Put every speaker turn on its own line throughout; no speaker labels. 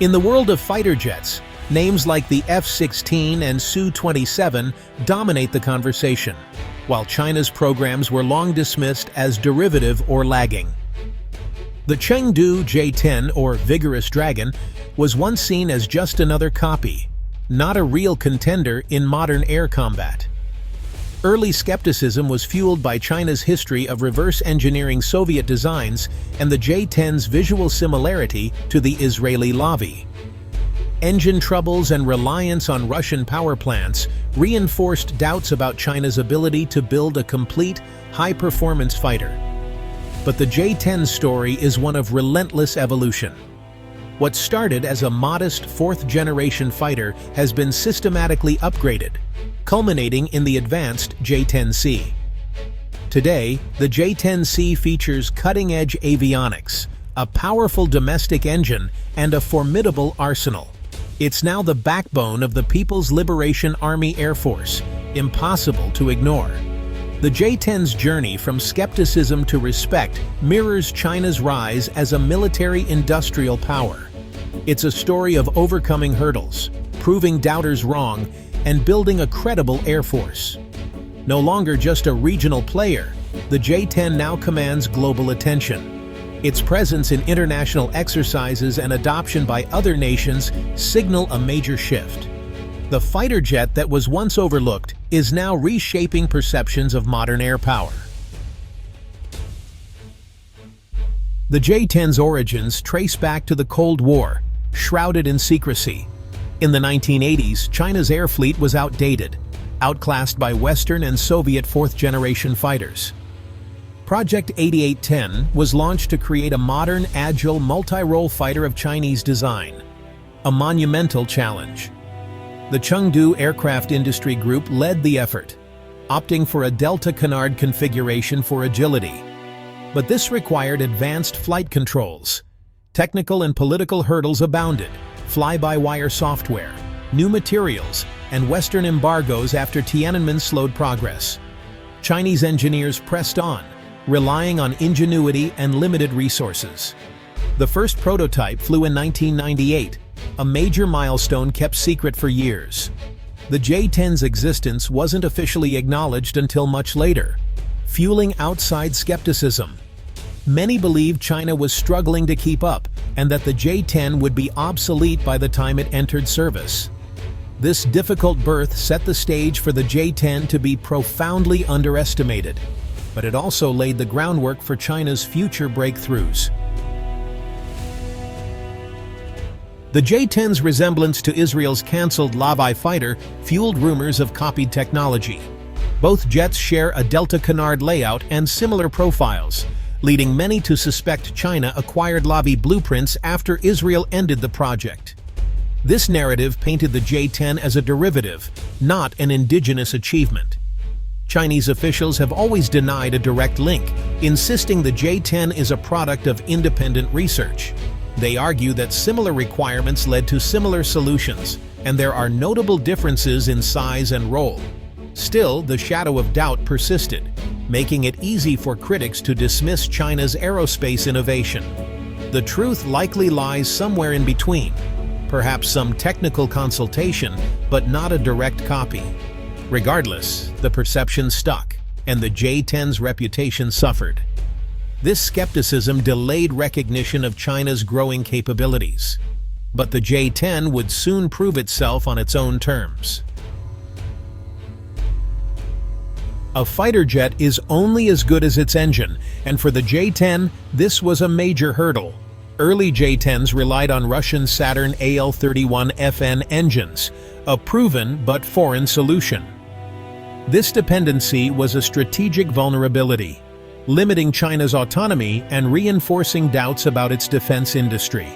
In the world of fighter jets, names like the F-16 and Su-27 dominate the conversation, while China's programs were long dismissed as derivative or lagging. The Chengdu J-10, or Vigorous Dragon, was once seen as just another copy, not a real contender in modern air combat. Early skepticism was fueled by China's history of reverse engineering Soviet designs and the J-10's visual similarity to the Israeli Lavi. Engine troubles and reliance on Russian power plants reinforced doubts about China's ability to build a complete, high-performance fighter. But the J-10 story is one of relentless evolution. What started as a modest fourth-generation fighter has been systematically upgraded, culminating in the advanced J-10C. Today, the J-10C features cutting-edge avionics, a powerful domestic engine, and a formidable arsenal. It's now the backbone of the People's Liberation Army Air Force, impossible to ignore. The J-10's journey from skepticism to respect mirrors China's rise as a military-industrial power. It's a story of overcoming hurdles, proving doubters wrong, and building a credible air force. No longer just a regional player, the J-10 now commands global attention. Its presence in international exercises and adoption by other nations signal a major shift. The fighter jet that was once overlooked is now reshaping perceptions of modern air power. The J-10's origins trace back to the Cold War, shrouded in secrecy. In the 1980s, China's air fleet was outdated, outclassed by Western and Soviet fourth-generation fighters. Project 8810 was launched to create a modern, agile, multirole fighter of Chinese design, a monumental challenge. The Chengdu Aircraft Industry Group led the effort, opting for a Delta Canard configuration for agility. But this required advanced flight controls. Technical and political hurdles abounded: fly-by-wire software, new materials, and Western embargoes after Tiananmen slowed progress. Chinese engineers pressed on, relying on ingenuity and limited resources. The first prototype flew in 1998, a major milestone kept secret for years. The J-10's existence wasn't officially acknowledged until much later, fueling outside skepticism. Many believed China was struggling to keep up and that the J-10 would be obsolete by the time it entered service. This difficult birth set the stage for the J-10 to be profoundly underestimated, but it also laid the groundwork for China's future breakthroughs. The J-10's resemblance to Israel's cancelled Lavi fighter fueled rumors of copied technology. Both jets share a Delta Canard layout and similar profiles, leading many to suspect China acquired Lavi blueprints after Israel ended the project. This narrative painted the J-10 as a derivative, not an indigenous achievement. Chinese officials have always denied a direct link, insisting the J-10 is a product of independent research. They argue that similar requirements led to similar solutions, and there are notable differences in size and role. Still, the shadow of doubt persisted, making it easy for critics to dismiss China's aerospace innovation. The truth likely lies somewhere in between, perhaps some technical consultation, but not a direct copy. Regardless, the perception stuck, and the J-10's reputation suffered. This skepticism delayed recognition of China's growing capabilities. But the J-10 would soon prove itself on its own terms. A fighter jet is only as good as its engine, and for the J-10, this was a major hurdle. Early J-10s relied on Russian Saturn AL-31FN engines, a proven but foreign solution. This dependency was a strategic vulnerability, limiting China's autonomy and reinforcing doubts about its defense industry.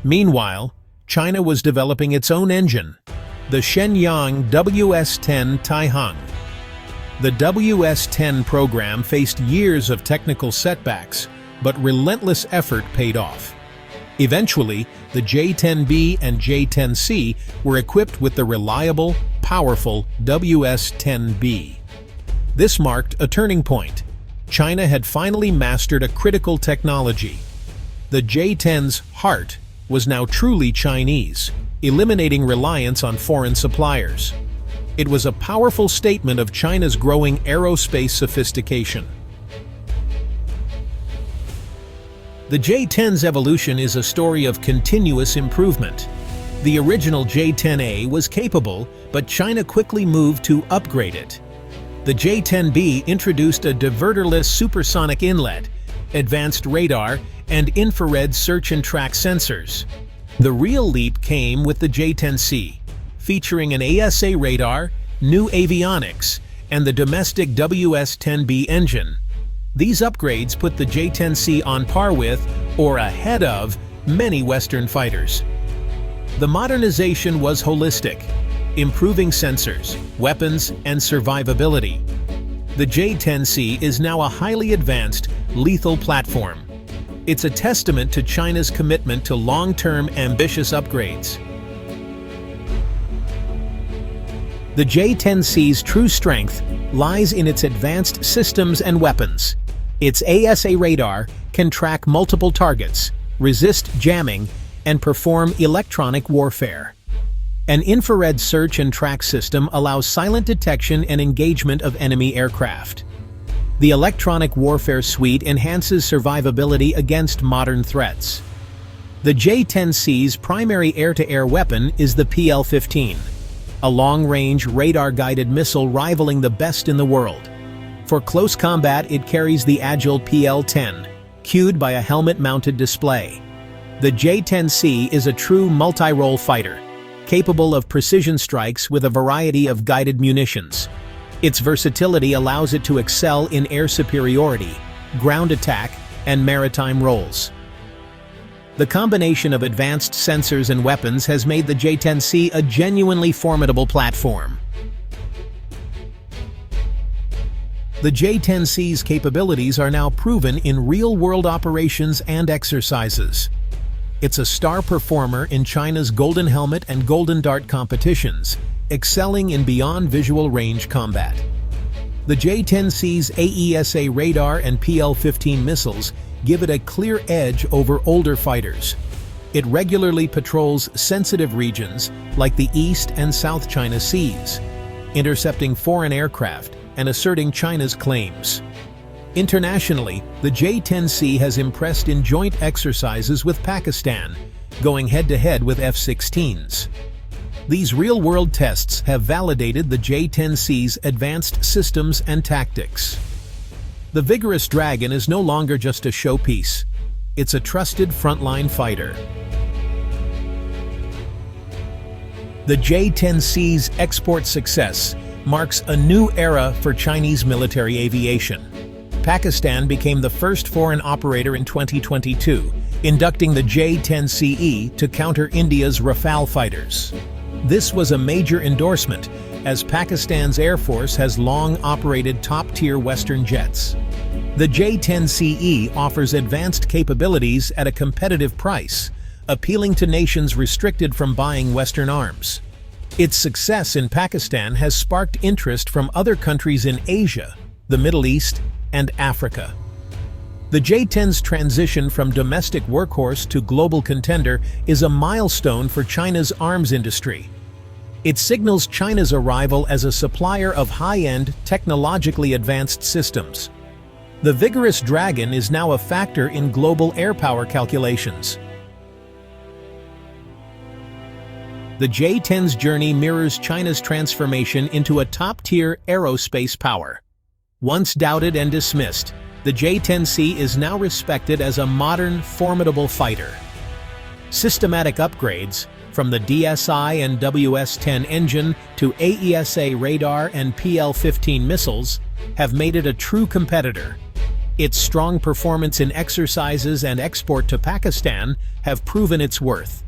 Meanwhile, China was developing its own engine, the Shenyang WS-10 Taihang. The WS-10 program faced years of technical setbacks, but relentless effort paid off. Eventually, the J-10B and J-10C were equipped with the reliable, powerful WS-10B. This marked a turning point. China had finally mastered a critical technology. The J-10's heart, was now truly Chinese, eliminating reliance on foreign suppliers. It was a powerful statement of China's growing aerospace sophistication. The J-10's evolution is a story of continuous improvement. The original J-10A was capable, but China quickly moved to upgrade it. The J-10B introduced a diverterless supersonic inlet, advanced radar, and infrared search and track sensors. The real leap came with the J-10C, featuring an AESA radar, new avionics, and the domestic WS-10B engine. These upgrades put the J-10C on par with, or ahead of, many Western fighters. The modernization was holistic, improving sensors, weapons, and survivability. The J-10C is now a highly advanced, lethal platform. It's a testament to China's commitment to long-term, ambitious upgrades. The J-10C's true strength lies in its advanced systems and weapons. Its AESA radar can track multiple targets, resist jamming, and perform electronic warfare. An infrared search and track system allows silent detection and engagement of enemy aircraft. The electronic warfare suite enhances survivability against modern threats. The J-10C's primary air-to-air weapon is the PL-15, a long-range radar-guided missile rivaling the best in the world. For close combat, it carries the agile PL-10, cued by a helmet-mounted display. The J-10C is a true multirole fighter, capable of precision strikes with a variety of guided munitions. Its versatility allows it to excel in air superiority, ground attack, and maritime roles. The combination of advanced sensors and weapons has made the J-10C a genuinely formidable platform. The J-10C's capabilities are now proven in real-world operations and exercises. It's a star performer in China's Golden Helmet and Golden Dart competitions, excelling in beyond visual range combat. The J-10C's AESA radar and PL-15 missiles give it a clear edge over older fighters. It regularly patrols sensitive regions like the East and South China Seas, intercepting foreign aircraft and asserting China's claims. Internationally, the J-10C has impressed in joint exercises with Pakistan, going head-to-head with F-16s. These real-world tests have validated the J-10C's advanced systems and tactics. The Vigorous Dragon is no longer just a showpiece. It's a trusted frontline fighter. The J-10C's export success marks a new era for Chinese military aviation. Pakistan became the first foreign operator in 2022, inducting the J-10CE to counter India's Rafale fighters. This was a major endorsement, as Pakistan's Air Force has long operated top-tier Western jets. The J-10CE offers advanced capabilities at a competitive price, appealing to nations restricted from buying Western arms. Its success in Pakistan has sparked interest from other countries in Asia, the Middle East, and Africa. The J-10's transition from domestic workhorse to global contender is a milestone for China's arms industry. It signals China's arrival as a supplier of high-end, technologically advanced systems. The Vigorous Dragon is now a factor in global air power calculations. The J-10's journey mirrors China's transformation into a top-tier aerospace power. Once doubted and dismissed, the J-10C is now respected as a modern, formidable fighter. Systematic upgrades, from the DSI and WS-10 engine to AESA radar and PL-15 missiles, have made it a true competitor. Its strong performance in exercises and export to Pakistan have proven its worth.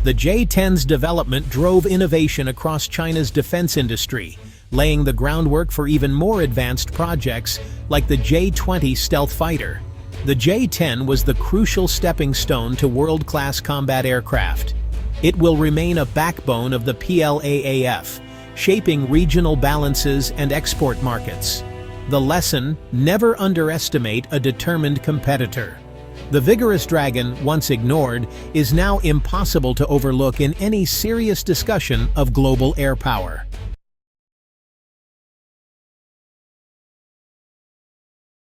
The J-10's development drove innovation across China's defense industry, laying the groundwork for even more advanced projects like the J-20 stealth fighter. The J-10 was the crucial stepping stone to world-class combat aircraft. It will remain a backbone of the PLAAF, shaping regional balances and export markets. The lesson: never underestimate a determined competitor. The Vigorous Dragon, once ignored, is now impossible to overlook in any serious discussion of global air power.